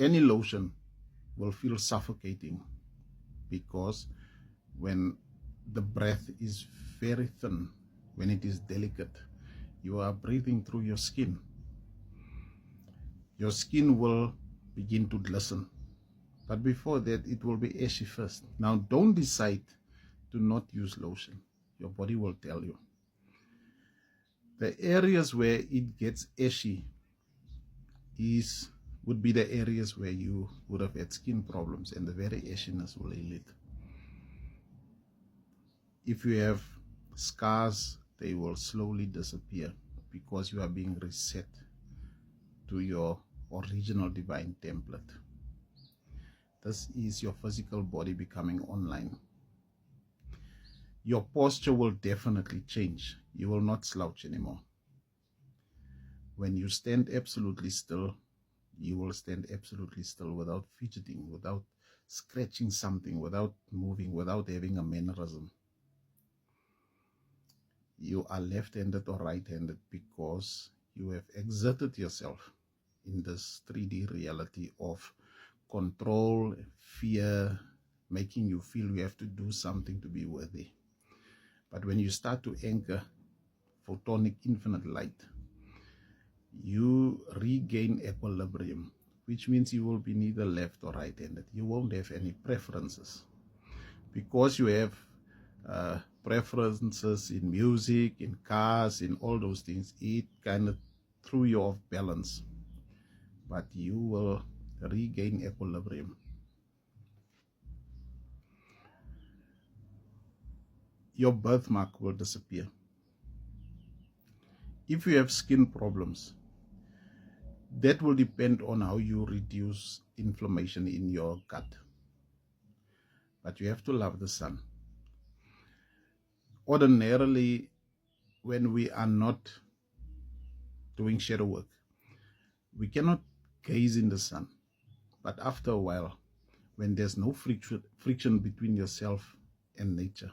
any lotion will feel suffocating, because when the breath is very thin, when it is delicate, you are breathing through your skin. Your skin will begin to glisten, but before that it will be ashy first. Now don't decide to not use lotion. Your body will tell you. The areas where it gets ashy would be the areas where you would have had skin problems, and the very ashiness will heal it. If you have scars, they will slowly disappear, because you are being reset to your original divine template. This is your physical body becoming online. Your posture will definitely change. You will not slouch anymore. When you stand absolutely still, you will stand absolutely still without fidgeting, without scratching something, without moving, without having a mannerism. You are left-handed or right-handed because you have exerted yourself in this 3D reality of control, fear, making you feel you have to do something to be worthy. But when you start to anchor photonic infinite light, you regain equilibrium, which means you will be neither left or right-handed. You won't have any preferences. Because you have preferences in music, in cars, in all those things, it kind of threw you off balance. But you will regain equilibrium. Your birthmark will disappear. If you have skin problems, that will depend on how you reduce inflammation in your gut. But you have to love the sun. Ordinarily, when we are not doing shadow work, we cannot gaze in the sun. But after a while, when there's no friction between yourself and nature,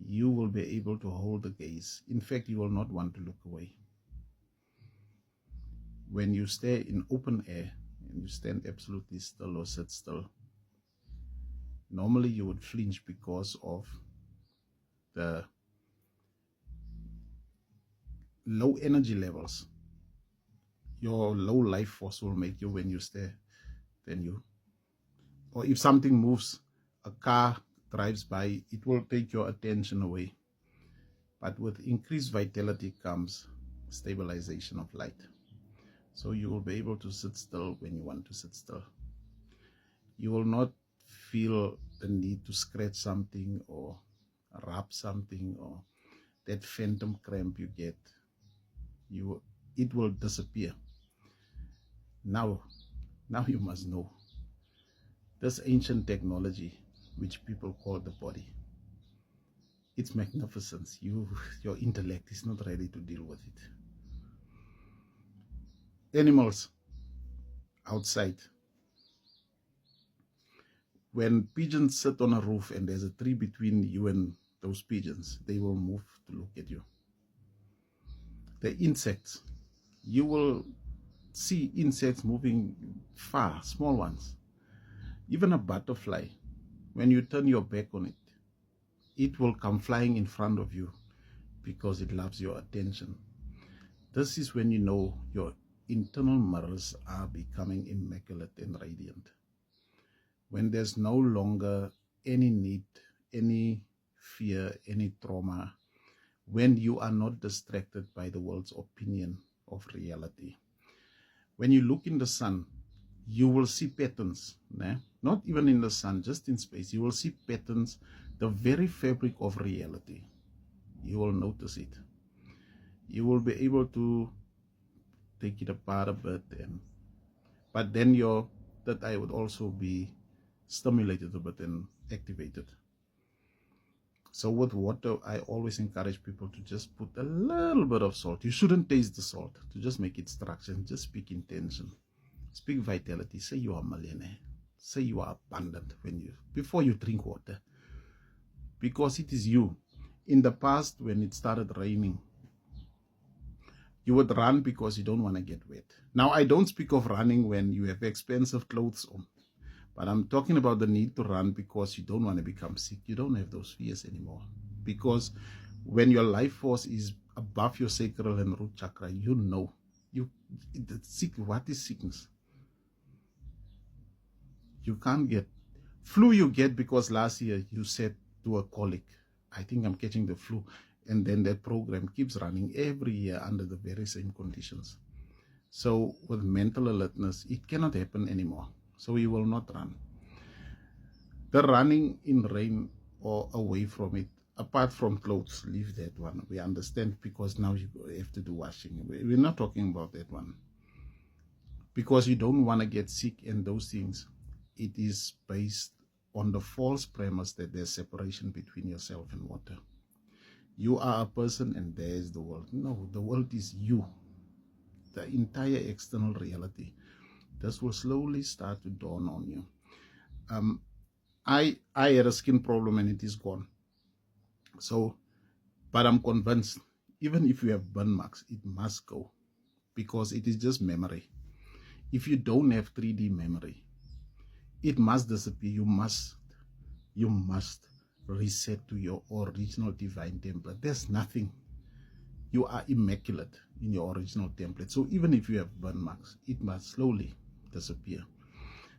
you will be able to hold the gaze. In fact, you will not want to look away. When you stay in open air and you stand absolutely still or sit still, normally you would flinch because of the low energy levels. Your low life force will make you, when you stare, or if something moves, a car drives by, it will take your attention away. But with increased vitality comes stabilization of light. So you will be able to sit still when you want to sit still. You will not feel the need to scratch something or rub something, or that phantom cramp you get. It will disappear. Now you must know, this ancient technology, which people call the body, its magnificence, your intellect is not ready to deal with it. Animals outside, when pigeons sit on a roof and there's a tree between you and those pigeons, they will move to look at you. The insects, you will see insects moving far, small ones. Even a butterfly, when you turn your back on it, it will come flying in front of you because it loves your attention. This is when you know your internal mirrors are becoming immaculate and radiant. When there's no longer any need, any fear, any trauma, when you are not distracted by the world's opinion of reality. When you look in the sun, you will see patterns, not even in the sun, just in space. You will see patterns, the very fabric of reality. You will notice it. You will be able to take it apart a bit, but then your third eye would also be stimulated a bit and activated. So with water, I always encourage people to just put a little bit of salt. You shouldn't taste the salt, to just make it structure, and just speak intention, speak vitality. Say you are a millionaire, say you are abundant before you drink water, because it is you. In the past, when it started raining, You would run because you don't want to get wet. Now, I don't speak of running when you have expensive clothes on, but I'm talking about the need to run because you don't want to become sick. You don't have those fears anymore. Because when your life force is above your sacral and root chakra, you know. What is sickness? You can't get flu. You get because last year you said to a colleague, I think I'm catching the flu, and then that program keeps running every year under the very same conditions. So with mental alertness, it cannot happen anymore. So you will not run. The running in rain or away from it, apart from clothes, leave that one. We understand, because now you have to do washing. We're not talking about that one, because you don't want to get sick and those things. It is based on the false premise that there's separation between yourself and water. You are a person and there is the world. No, the world is you, the entire external reality. This will slowly start to dawn on you. I had a skin problem and it is gone. So, but I'm convinced, even if you have burn marks, it must go, because it is just memory. If you don't have 3D memory, it must disappear. You must reset to your original divine template. There's nothing. You are immaculate in your original template. So even if you have burn marks, it must slowly disappear.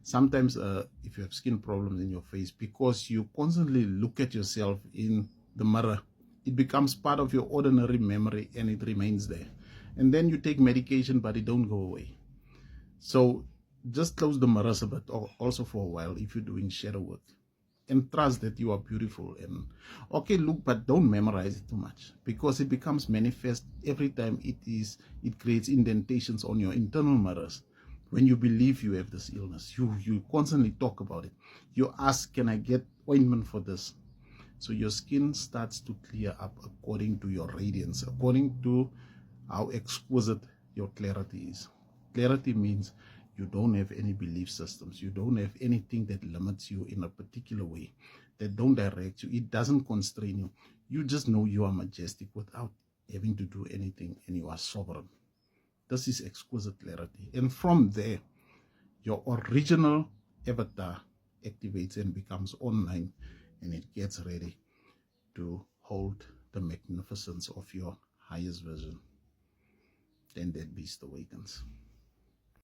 Sometimes if you have skin problems in your face, because you constantly look at yourself in the mirror, it becomes part of your ordinary memory and it remains there. And then you take medication, but it don't go away. So just close the mirrors a bit, or also for a while if you're doing shadow work, and trust that you are beautiful. And okay, look, but don't memorize it too much, because it becomes manifest every time. It creates indentations on your internal mirrors. When you believe you have this illness, you constantly talk about it. You ask, can I get ointment for this? So your skin starts to clear up according to your radiance, according to how exquisite your clarity is. Clarity means you don't have any belief systems. You don't have anything that limits you in a particular way, that don't direct you. It doesn't constrain you. You just know you are majestic without having to do anything, and you are sovereign. This is exquisite clarity. And from there, your original avatar activates and becomes online, and it gets ready to hold the magnificence of your highest vision. Then that beast awakens.